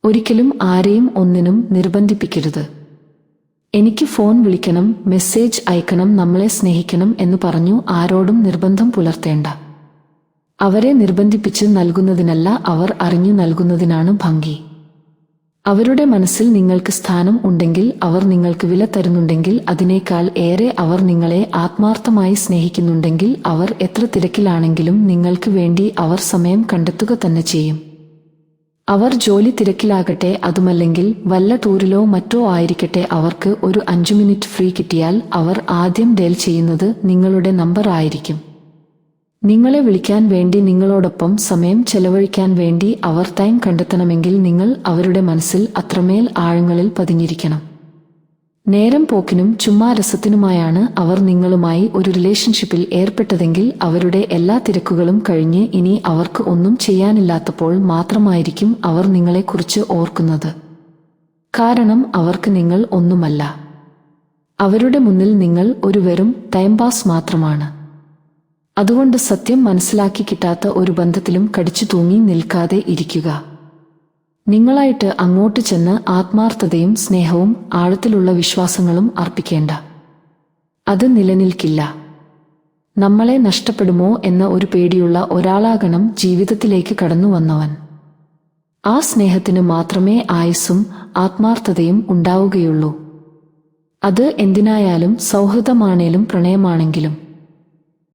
ഒരിക്കലും ആരെയും ഒന്നിനും നിർബന്ധിപ്പിക്കരുത്. എനിക്ക് ഫോൺ വിളിക്കണം, മെസ്സേജ് അയക്കണം, നമ്മളെ സ്നേഹിക്കണം എന്ന് പറഞ്ഞു ആരോടും നിർബന്ധം പുലർത്തേണ്ട. അവരെ നിർബന്ധിപ്പിച്ച് നൽകുന്നതിനല്ല, അവർ അറിഞ്ഞു നൽകുന്നതിനാണ് ഭംഗി. അവരുടെ മനസ്സിൽ നിങ്ങൾക്ക് സ്ഥാനം ഉണ്ടെങ്കിൽ, അവർ നിങ്ങൾക്ക് വില തരുന്നുണ്ടെങ്കിൽ, അതിനേക്കാൾ ഏറെ അവർ നിങ്ങളെ ആത്മാർത്ഥമായി സ്നേഹിക്കുന്നുണ്ടെങ്കിൽ, അവർ എത്ര തിരക്കിലാണെങ്കിലും നിങ്ങൾക്ക് വേണ്ടി അവർ സമയം കണ്ടെത്തുക തന്നെ ചെയ്യും. അവർ ജോലി തിരക്കിലാകട്ടെ, അതുമല്ലെങ്കിൽ വല്ല ടൂറിലോ മറ്റോ ആയിരിക്കട്ടെ, അവർക്ക് ഒരു 5 മിനിറ്റ് ഫ്രീ കിട്ടിയാൽ അവർ ആദ്യം ഡയൽ ചെയ്യുന്നത് നിങ്ങളുടെ നമ്പർ ആയിരിക്കും. നിങ്ങളെ വിളിക്കാൻ വേണ്ടി, നിങ്ങളോടൊപ്പം സമയം ചെലവഴിക്കാൻ വേണ്ടി അവർ ടൈം കണ്ടെത്തണമെങ്കിൽ നിങ്ങൾ അവരുടെ മനസ്സിൽ അത്രമേൽ ആഴങ്ങളിൽ പതിഞ്ഞിരിക്കണം. നേരം പോക്കിനും ചുമ്മാ രസത്തിനുമായാണ് അവർ നിങ്ങളുമായി ഒരു റിലേഷൻഷിപ്പിൽ ഏർപ്പെട്ടതെങ്കിൽ, അവരുടെ എല്ലാ തിരക്കുകളും കഴിഞ്ഞ് ഇനി അവർക്ക് ഒന്നും ചെയ്യാനില്ലാത്തപ്പോൾ മാത്രമായിരിക്കും അവർ നിങ്ങളെക്കുറിച്ച് ഓർക്കുന്നത്. കാരണം അവർക്ക് നിങ്ങൾ ഒന്നുമല്ല. അവരുടെ മുന്നിൽ നിങ്ങൾ ഒരു വെറും ടൈം പാസ് മാത്രമാണ്. അതുകൊണ്ട് സത്യം മനസ്സിലാക്കി കിട്ടാത്ത ഒരു ബന്ധത്തിലും കടിച്ചു തൂങ്ങി നിൽക്കാതെ ഇരിക്കുക. നിങ്ങളായിട്ട് അങ്ങോട്ട് ചെന്ന് ആത്മാർത്ഥതയും സ്നേഹവും ആഴത്തിലുള്ള വിശ്വാസങ്ങളും അർപ്പിക്കേണ്ട. അത് നിലനിൽക്കില്ല. നമ്മളെ നഷ്ടപ്പെടുമോ എന്ന ഒരു പേടിയുള്ള ഒരാളാകണം ജീവിതത്തിലേക്ക് കടന്നു വന്നവൻ. ആ സ്നേഹത്തിന് മാത്രമേ ആയുസ്സും ആത്മാർത്ഥതയും ഉണ്ടാവുകയുള്ളൂ. അത് എന്തിനായാലും, സൗഹൃദമാണേലും പ്രണയമാണെങ്കിലും.